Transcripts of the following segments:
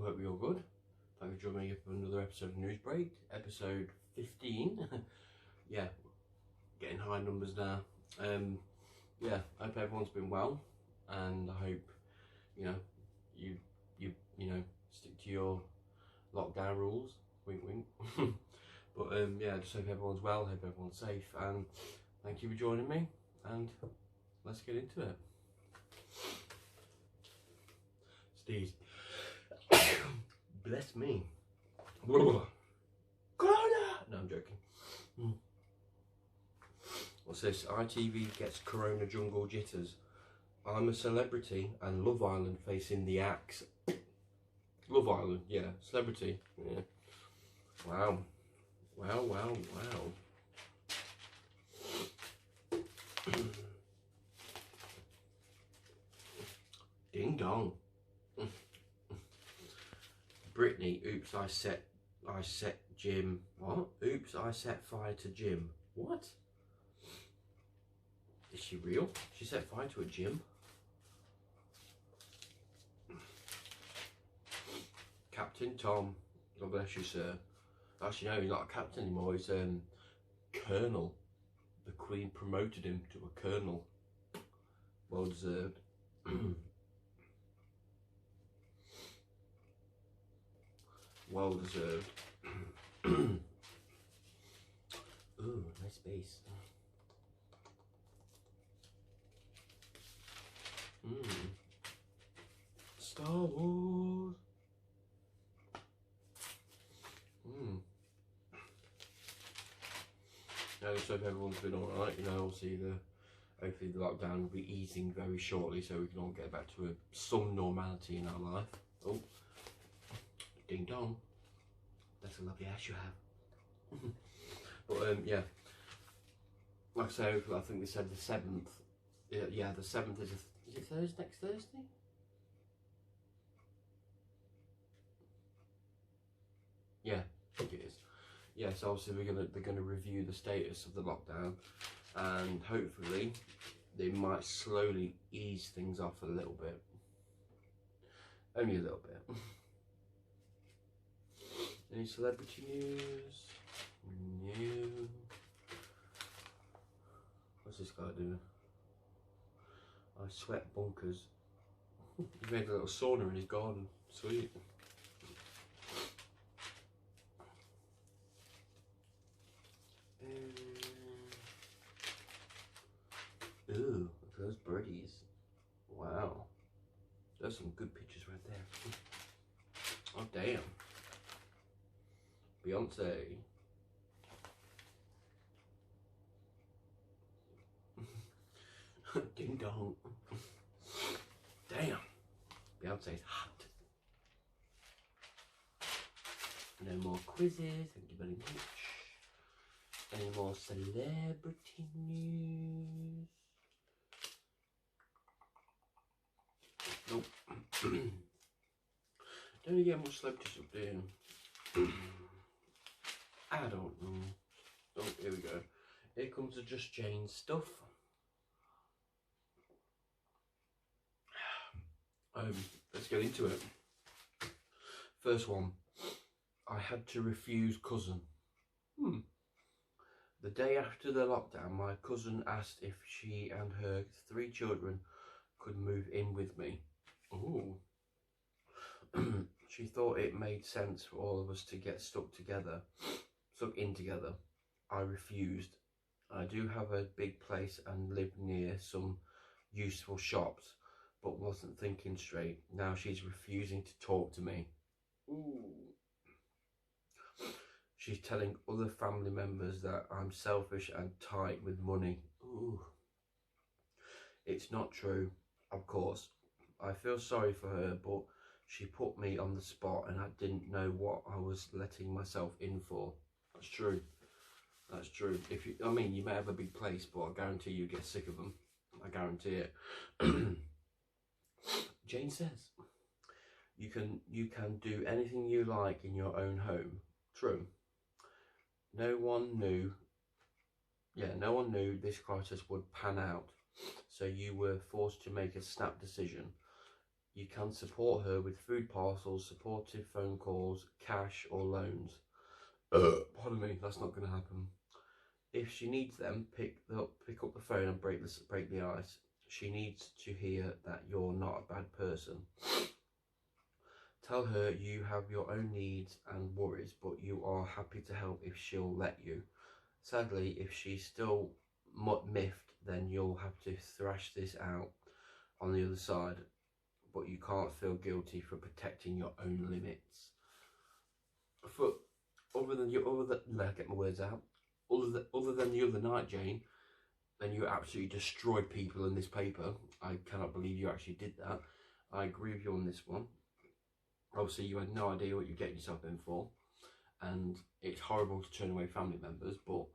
hope you're good. Thank you for joining me for another episode of Newsbreak, episode 15. Yeah, getting high numbers now. Yeah, I hope everyone's been well, and I hope you stick to your lockdown rules. Wink, wink. But yeah, I just hope everyone's well. Hope everyone's safe, and thank you for joining me. And let's get into it. Steve. Bless me. Corona! No, I'm joking. What's this? ITV gets Corona jungle jitters. I'm a celebrity and Love Island facing the axe. Love Island, yeah. Celebrity, yeah. Wow. Wow, wow, wow. Ding dong. Britney, oops, I set Jim. What? Oops, I set fire to Jim. What? Is she real? She set fire to a gym? Captain Tom, God bless you, sir. Actually, no, he's not a captain anymore. He's colonel. The Queen promoted him to a colonel. Well deserved. Well deserved. Ooh, nice bass. Star Wars. I just hope everyone's been alright. Obviously hopefully the lockdown will be easing very shortly, so we can all get back to some normality in our life. Oh, ding dong. That's a lovely ass you have. But yeah, like I say, I think they said the 7th. Yeah, the 7th is it Thursday? Next Thursday? Yeah, I think it is. Yeah, so obviously they're gonna review the status of the lockdown, and hopefully they might slowly ease things off a little bit. Only a little bit. Any celebrity news? No. What's this guy doing? I sweat bunkers. He made a little sauna in his garden. Sweet. Ooh, look at those birdies. Wow. There's some good pictures right there. Oh, damn. Beyonce. Ding dong. Damn. Beyonce's hot. No more quizzes. Thank you very much. Any more celebrity news? Nope. Don't you get much celebrities up there? I don't know. Oh, here we go. Here comes the Just Jane stuff. Let's get into it. First one. I had to refuse cousin. The day after the lockdown, my cousin asked if she and her 3 children could move in with me. Ooh. She thought it made sense for all of us to get stuck in together. I refused. I do have a big place and live near some useful shops, but wasn't thinking straight. Now she's refusing to talk to me. Ooh. She's telling other family members that I'm selfish and tight with money. Ooh. It's not true, of course. I feel sorry for her, but she put me on the spot and I didn't know what I was letting myself in for. That's true. That's true. You may have a big place, but I guarantee you get sick of them. I guarantee it. Jane says, you can do anything you like in your own home. True. No one knew this crisis would pan out, so you were forced to make a snap decision. You can support her with food parcels, supportive phone calls, cash or loans. Pardon me, that's not going to happen. If she needs them, pick up the phone and break the ice. She needs to hear that you're not a bad person. Tell her you have your own needs and worries, but you are happy to help if she'll let you. Sadly, if she's still miffed, then you'll have to thrash this out on the other side, but you can't feel guilty for protecting your own limits. Get my words out. Other than the other night, Jane, then you absolutely destroyed people in this paper. I cannot believe you actually did that. I agree with you on this one. Obviously, you had no idea what you're getting yourself in for, and it's horrible to turn away family members, but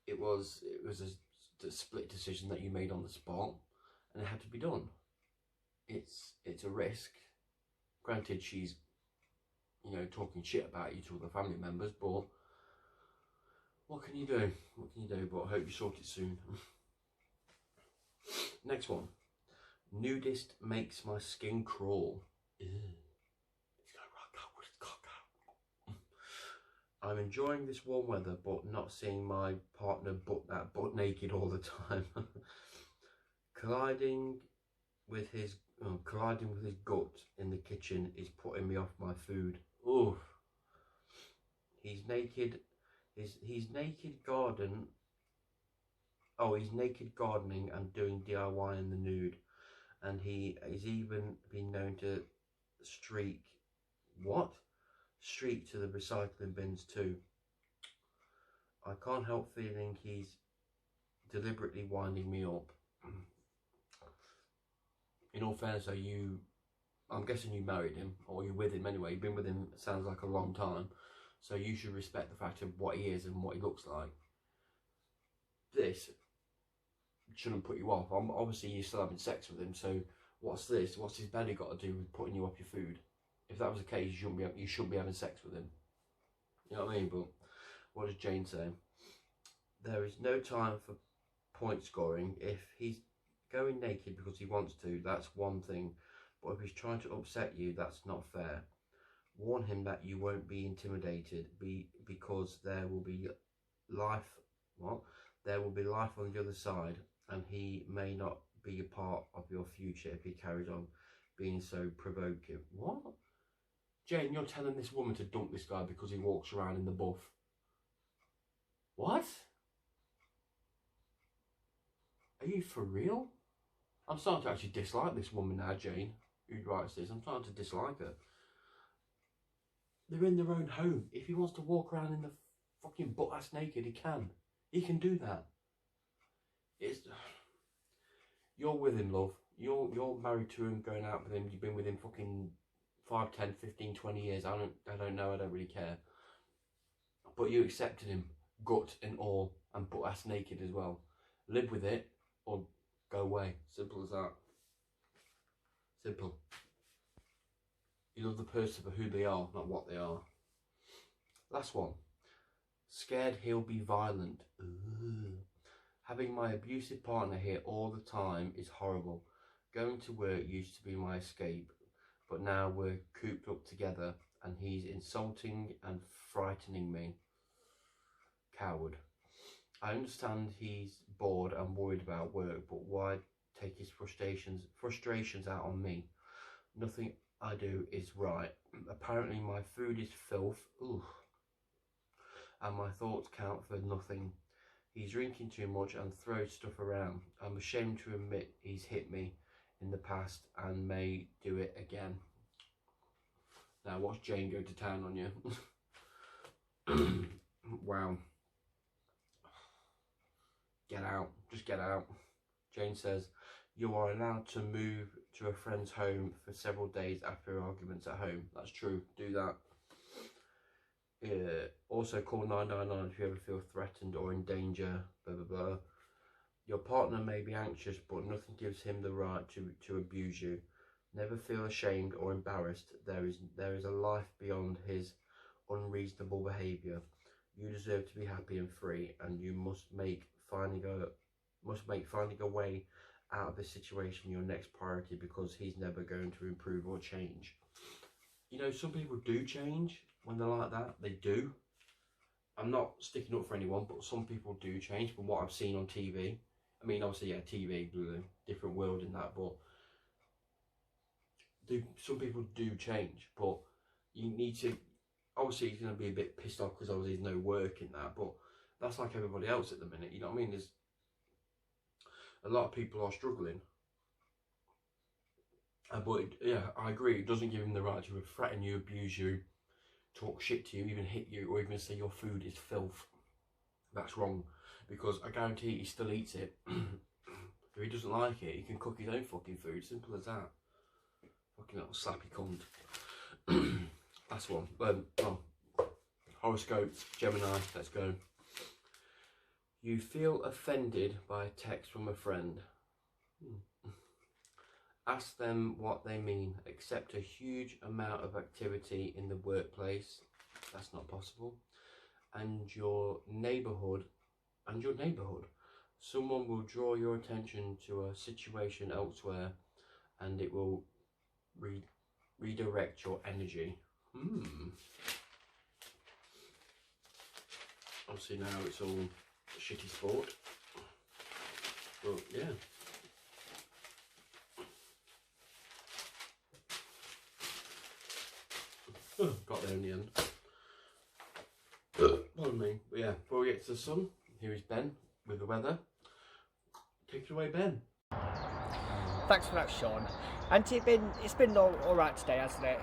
it was a split decision that you made on the spot, and it had to be done. It's a risk. Granted, she's, you know, talking shit about you to other family members, but what can you do? What can you do? But I hope you sort it soon. Next one. Nudist makes my skin crawl. Ew. He's going right out with his cock out. I'm enjoying this warm weather, but not seeing my partner butt naked all the time. Colliding with his gut in the kitchen is putting me off my food. Oof. He's naked. He's naked gardening and doing DIY in the nude, and he has even been known to streak to the recycling bins too. I can't help feeling he's deliberately winding me up. In all fairness, though, I'm guessing you married him, or you're with him anyway. You've been with him, sounds like a long time. So you should respect the fact of what he is and what he looks like. This shouldn't put you off. Obviously, you're still having sex with him, so what's this? What's his belly got to do with putting you off your food? If that was the case, you shouldn't be having sex with him. You know what I mean? But what does Jane say? There is no time for point scoring. If he's going naked because he wants to, that's one thing. But if he's trying to upset you, that's not fair. Warn him that you won't be intimidated, because there will be life. There will be life on the other side, and he may not be a part of your future if he carries on being so provocative. What? Jane, you're telling this woman to dump this guy because he walks around in the buff. What? Are you for real? I'm starting to actually dislike this woman now, Jane, who writes this. I'm starting to dislike her. They're in their own home. If he wants to walk around in the fucking butt-ass naked, he can. He can do that. You're with him, love. You're married to him, going out with him. You've been with him fucking 5, 10, 15, 20 years. I don't know. I don't really care. But you accepted him, gut and all, and butt-ass naked as well. Live with it, or go away. Simple as that. Simple. You love the person for who they are, not what they are. Last one. Scared he'll be violent. Ooh. Having my abusive partner here all the time is horrible. Going to work used to be my escape, but now we're cooped up together and he's insulting and frightening me. Coward. I understand he's bored and worried about work, but why take his frustrations out on me? Nothing I do is right. Apparently my food is filth. Ooh. And my thoughts count for nothing. He's drinking too much and throws stuff around. I'm ashamed to admit he's hit me in the past and may do it again. Now watch Jane go to town on you. Wow. Get out. Just get out. Jane says, you are allowed to move to a friend's home for several days after arguments at home. That's true. Do that. Also call 999 if you ever feel threatened or in danger. Blah, blah, blah. Your partner may be anxious, but nothing gives him the right to abuse you. Never feel ashamed or embarrassed. There is a life beyond his unreasonable behaviour. You deserve to be happy and free, and you must make finding a way out of this situation your next priority because he's never going to improve or change. You know, some people do change when they're like that. They do. I'm not sticking up for anyone, but some people do change from what I've seen on TV. I mean, obviously, yeah, TV, different world in that, but some people do change. But you need to, obviously, he's going to be a bit pissed off because obviously there's no work in that, but that's like everybody else at the minute, you know what I mean? There's a lot of people are struggling. But yeah, I agree, it doesn't give him the right to threaten you, abuse you, talk shit to you, even hit you, or even say your food is filth. That's wrong, because I guarantee he still eats it. If he doesn't like it, he can cook his own fucking food, simple as that. Fucking little slappy cunt. That's one. Horoscope, Gemini, let's go. You feel offended by a text from a friend. Ask them what they mean. Accept a huge amount of activity in the workplace. That's not possible. And your neighbourhood. Someone will draw your attention to a situation elsewhere and it will redirect your energy. Obviously now it's all shitty sport. But yeah. Got there in the end. Pardon me. But yeah, before we get to the sun, here is Ben with the weather. Take it away, Ben. Thanks for that, Sean. And it's been all right today, hasn't it?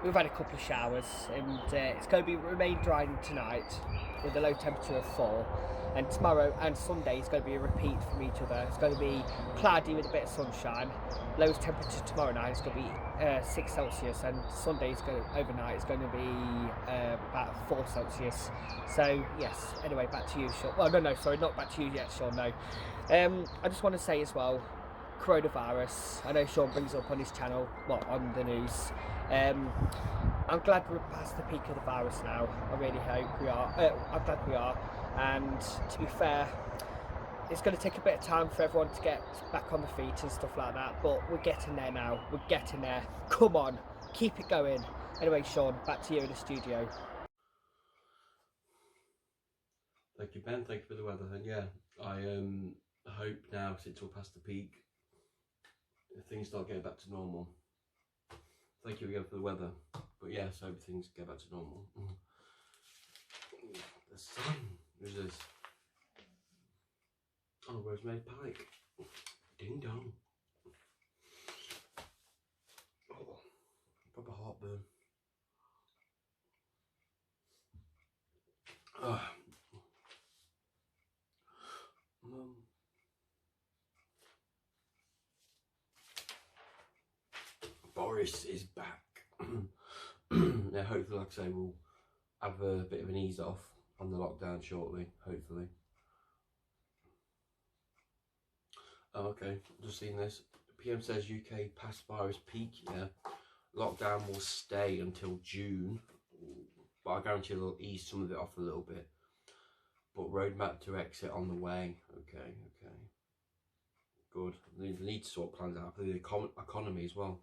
We've had a couple of showers, and it's going to remain dry tonight with a low temperature of 4. And tomorrow and Sunday is going to be a repeat from each other. It's going to be cloudy with a bit of sunshine. Lowest temperature tomorrow night is going to be 6 Celsius, and Sunday overnight is going to be about 4 Celsius. So yes. Anyway, back to you, Sean. Well, no, sorry, not back to you yet, Sean. No. I just want to say as well, coronavirus. I know Sean brings it up on his channel, on the news. I'm glad we're past the peak of the virus now. I really hope we are. I'm glad we are. And to be fair, it's going to take a bit of time for everyone to get back on the feet and stuff like that. But we're getting there now. We're getting there. Come on, keep it going. Anyway, Sean, back to you in the studio. Thank you, Ben. Thank you for the weather. And yeah, I hope now, since we're past the peak, things start getting back to normal. Thank you again for the weather. But yes, I hope things get back to normal. The sun. Who's this? Oh, Rosemary Pike. Ding dong. Oh, proper heartburn. Boris is back. Now, hopefully, like I say, we'll have a bit of an ease off on the lockdown shortly, hopefully. Oh, okay, just seen this. PM says UK past virus peak, yeah. Lockdown will stay until June, but I guarantee they'll ease some of it off a little bit. But roadmap to exit on the way. Okay. Good. They need to sort plans out for the economy as well.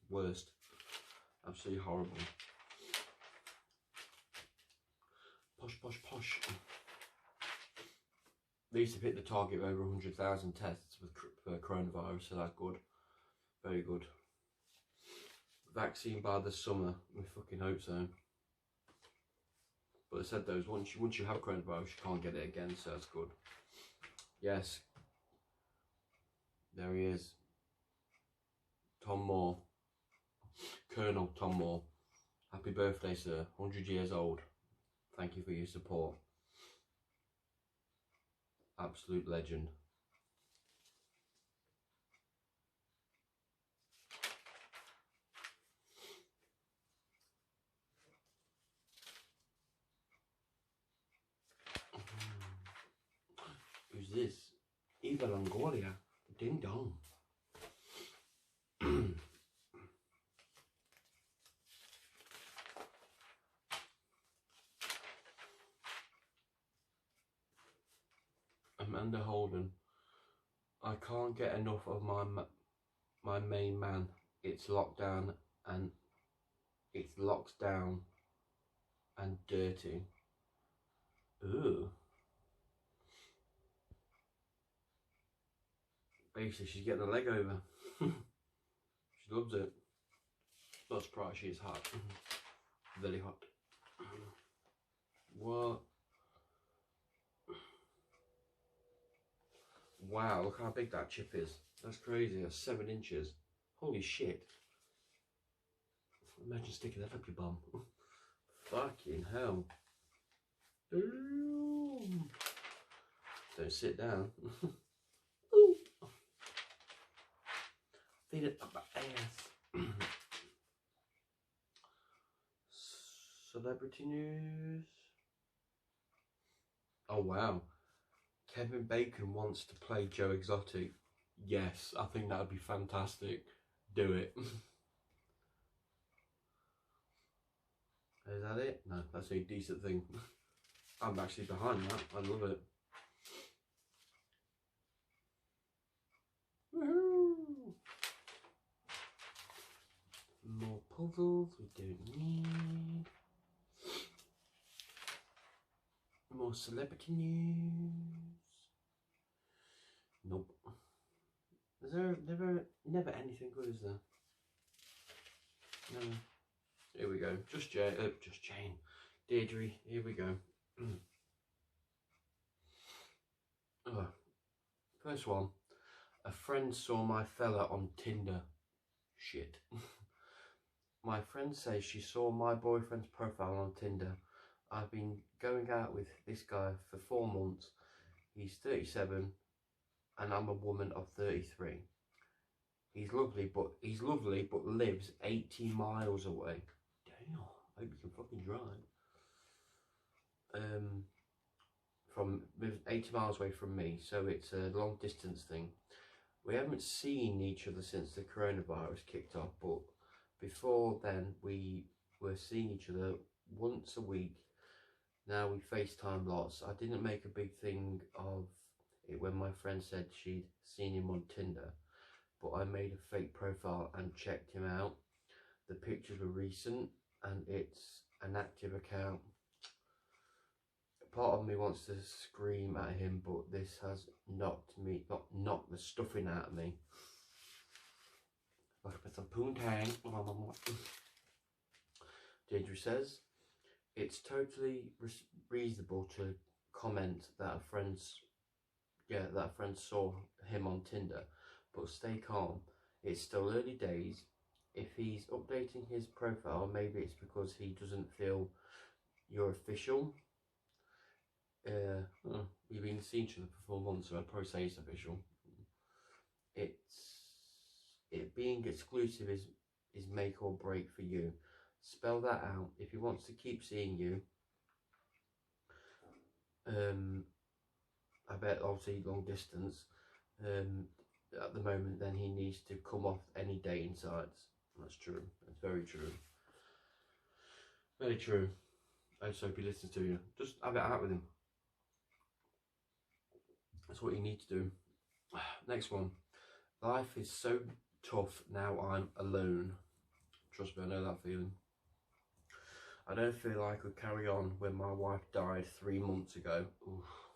Worst. Absolutely horrible. Posh. They used to hit the target of over 100,000 tests for coronavirus, so that's good. Very good. Vaccine by the summer. We fucking hope so. But they said those once you have coronavirus, you can't get it again, so that's good. Yes. There he is. Tom Moore. Colonel Tom Moore. Happy birthday, sir. 100 years old. Thank you for your support. Absolute legend. Who's this? Eva Longoria. Ding dong. Amanda Holden. I can't get enough of my main man. It's locked down and it's locked down and dirty. Ooh. Basically, she's getting a leg over. She loves it. Not surprised, she is hot. Very hot. What? Wow, look how big that chip is. That's crazy. That's 7 inches. Holy shit. Imagine sticking that up your bum. Fucking hell. Don't sit down. Ooh. Feed it up my ass. Celebrity news. Oh wow. Kevin Bacon wants to play Joe Exotic. Yes, I think that would be fantastic. Do it. Is that it? No, that's a decent thing. I'm actually behind that. I love it. Woohoo! More puzzles we don't need. More celebrity news. Nope. Is there never anything good, is there? No. Here we go. Just Jane. Deirdre, here we go. Oh. First one. A friend saw my fella on Tinder. Shit. My friend says she saw my boyfriend's profile on Tinder. I've been going out with this guy for 4 months. He's 37 and I'm a woman of 33. He's lovely but lives 80 miles away. Damn, I hope you can fucking drive. From 80 miles away from me, so it's a long distance thing. We haven't seen each other since the coronavirus kicked off, but before then we were seeing each other once a week. Now we FaceTime lots. I didn't make a big thing of it when my friend said she'd seen him on Tinder, but I made a fake profile and checked him out. The pictures were recent and it's an active account. Part of me wants to scream at him, but this has knocked the stuffing out of me. Like with some poontang. Deirdre says, it's totally reasonable to comment that a friend saw him on Tinder, but stay calm. It's still early days. If he's updating his profile, maybe it's because he doesn't feel you're official. We've been seeing each other for 4 months, so I'd probably say it's official. It being exclusive is make or break for you. Spell that out. If he wants to keep seeing you, I bet obviously long distance, at the moment, then he needs to come off any dating sites. That's true. That's very true. Very true. I just hope he listens to you. Just have it out with him. That's what you need to do. Next one. Life is so tough now I'm alone. Trust me, I know that feeling. I don't feel like I could carry on when my wife died 3 months ago. Oof.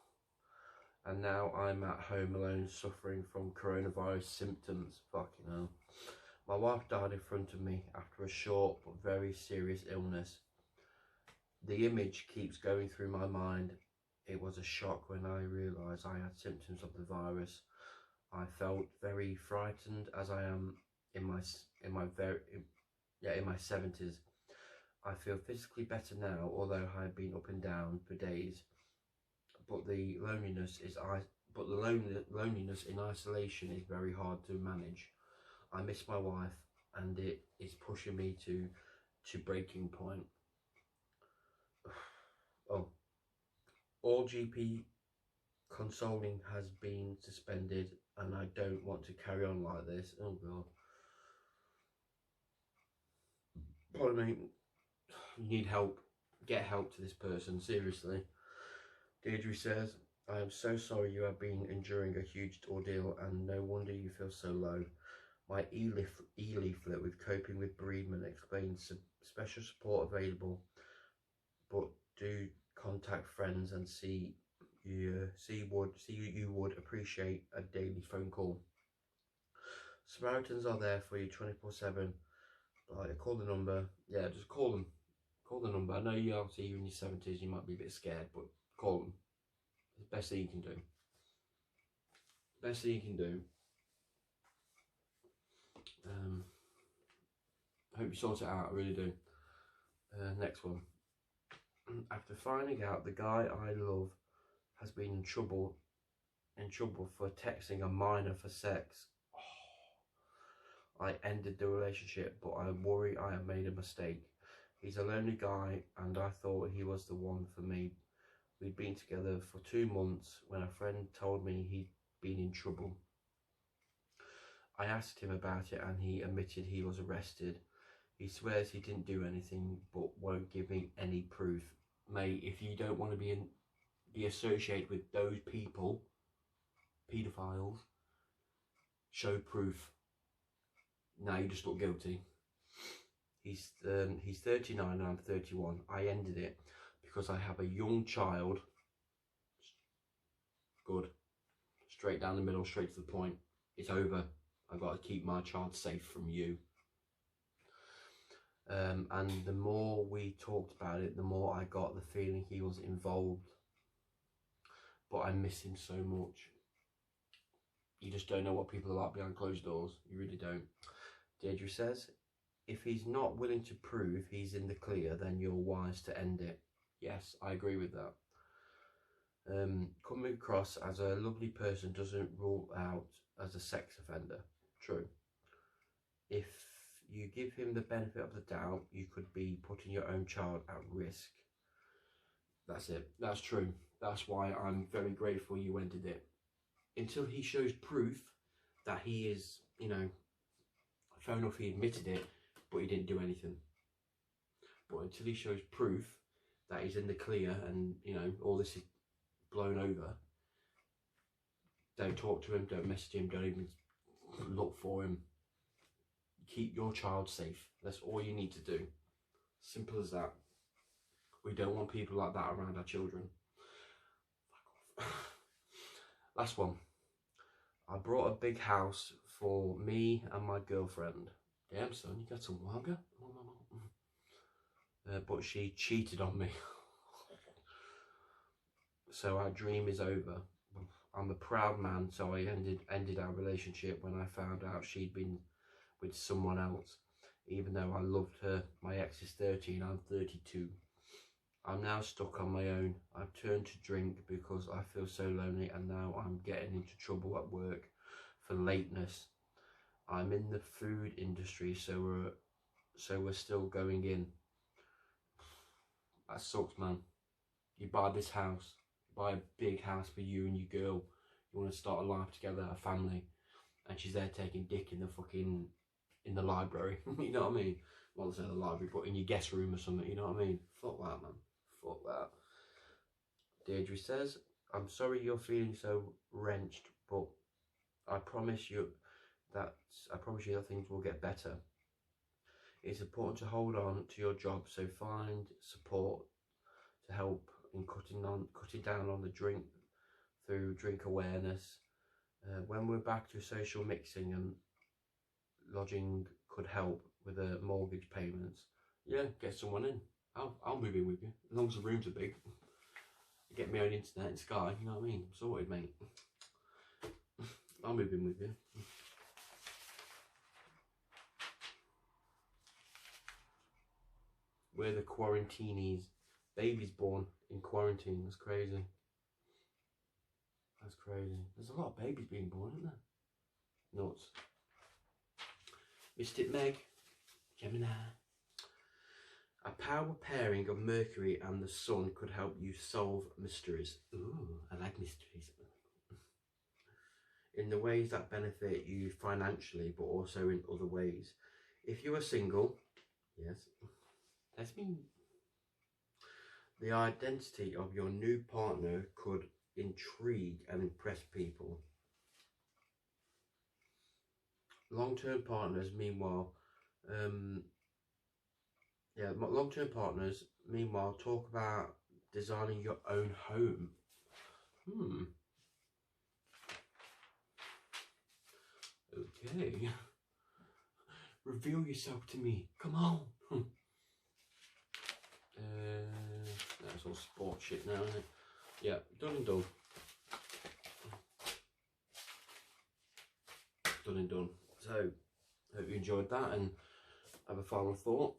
And now I'm at home alone suffering from coronavirus symptoms. Fucking hell. My wife died in front of me after a short but very serious illness. The image keeps going through my mind. It was a shock when I realised I had symptoms of the virus. I felt very frightened as I am in my 70s. I feel physically better now, although I have been up and down for days. But the loneliness in isolation is very hard to manage. I miss my wife, and it is pushing me to breaking point. Oh, all GP consulting has been suspended, and I don't want to carry on like this. Oh god. Pardon me. You need help. Get help to this person, seriously. Deirdre says, I am so sorry you have been enduring a huge ordeal, and no wonder you feel so low. My e-leaflet with coping with bereavement explains special support available, but do contact friends and see you would appreciate a daily phone call. Samaritans are there for you 24/7. Like, call the number. Yeah, just call them. Call the number. I know you obviously you're in your 70s, you might be a bit scared, but call them. It's the best thing you can do. Best thing you can do. I hope you sort it out, I really do. Next one. After finding out the guy I love has been in trouble for texting a minor for sex, I ended the relationship, but I worry I have made a mistake. He's a lonely guy and I thought he was the one for me. We'd been together for 2 months when a friend told me he'd been in trouble. I asked him about it and he admitted he was arrested. He swears he didn't do anything but won't give me any proof. Mate, if you don't want to be associated with those people, paedophiles, show proof. Now you just look guilty. He's 39 and I'm 31. I ended it because I have a young child. Good. Straight down the middle, straight to the point. It's over. I've got to keep my child safe from you. And the more we talked about it, the more I got the feeling he was involved. But I miss him so much. You just don't know what people are like behind closed doors. You really don't. Deirdre says, if he's not willing to prove he's in the clear, then you're wise to end it. Yes, I agree with that. Coming across as a lovely person doesn't rule out as a sex offender. True. If you give him the benefit of the doubt, you could be putting your own child at risk. That's it. That's true. That's why I'm very grateful you ended it. Until he shows proof that he is, fair enough, he admitted it, but he didn't do anything. But until he shows proof that he's in the clear and, all this is blown over, don't talk to him, don't message him, don't even look for him. Keep your child safe. That's all you need to do. Simple as that. We don't want people like that around our children. Fuck off. Last one. I brought a big house for me and my girlfriend. Damn, son, you got some lager? But she cheated on me. So our dream is over. I'm a proud man, so I ended our relationship when I found out she'd been with someone else. Even though I loved her, my ex is 30 and I'm 32. I'm now stuck on my own. I've turned to drink because I feel so lonely, and now I'm getting into trouble at work for lateness. I'm in the food industry, so we're still going in. That sucks, man. You buy this house, you buy a big house for you and your girl. You want to start a life together, a family, and she's there taking dick in the library. You know what I mean? Well, it's in the library, but in your guest room or something. You know what I mean? Fuck that, man. Fuck that. Deirdre says, I'm sorry you're feeling so wrenched, but I promise you that things will get better. It's important to hold on to your job, so find support to help in cutting down on the drink through drink awareness. When we're back to social mixing, and lodging could help with the mortgage payments. Yeah, get someone in. I'll move in with you, as long as the rooms are big. Get my own internet and Sky, you know what I mean? Sorted, mate. I'll move in with you. We're the quarantinis. Babies born in quarantine. That's crazy. That's crazy. There's a lot of babies being born, isn't there? Nuts. Mystic Meg. Gemini. A power pairing of Mercury and the Sun could help you solve mysteries. Ooh, I like mysteries. In the ways that benefit you financially, but also in other ways. If you are single, yes, that's me. The identity of your new partner could intrigue and impress people. Long-term partners, meanwhile, long-term partners, meanwhile, talk about designing your own home. Okay. Reveal yourself to me. Come on. That's all sports shit now, isn't it? Yeah, done and done. Done and done. So, hope you enjoyed that and have a final thought.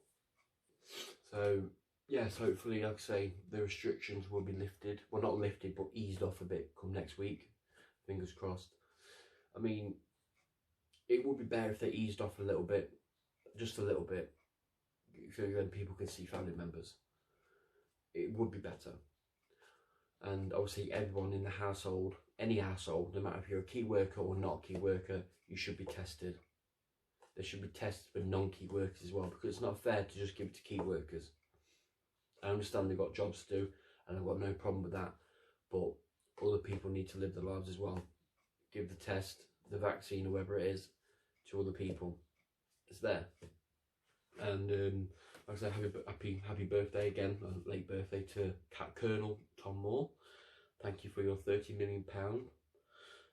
So, yes, hopefully, like I say, the restrictions will be lifted. Well, not lifted, but eased off a bit come next week. Fingers crossed. I mean, it would be better if they eased off a little bit, just a little bit, so then people can see family members. It would be better. And obviously everyone in the household, any household, no matter if you're a key worker or not a key worker, you should be tested. They should be tested for non-key workers as well, because it's not fair to just give it to key workers. I understand they've got jobs to do, and I've got no problem with that, but other people need to live their lives as well. Give the test, the vaccine, or whatever it is, to other people. It's there. And like I said, happy birthday again, late birthday to Colonel Tom Moore. Thank you for your £30 million.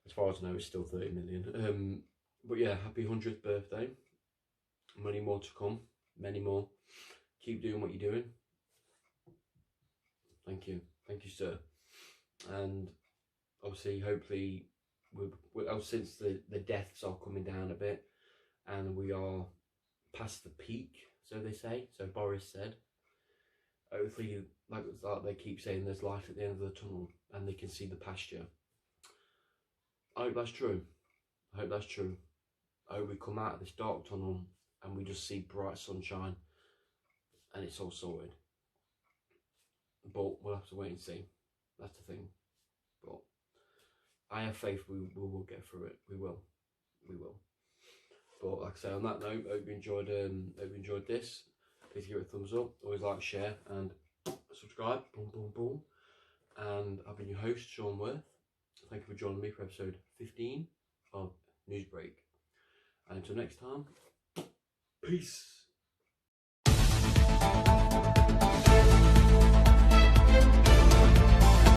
As far as I know, it's still 30 million. But yeah, happy 100th birthday. Many more to come, many more. Keep doing what you're doing. Thank you, sir. And obviously, hopefully, since the deaths are coming down a bit, and we are past the peak, so they say. So Boris said. Hopefully, like they keep saying, there's light at the end of the tunnel, and they can see the pasture. I hope that's true. I hope we come out of this dark tunnel and we just see bright sunshine, and it's all sorted. But we'll have to wait and see. That's the thing. But I have faith we will get through it. We will. But like I say, on that note, hope you enjoyed this. Please give it a thumbs up. Always like, share, and subscribe. Boom, boom, boom. And I've been your host, Sean Worth. Thank you for joining me for episode 15 of Newsbreak. And until next time, peace.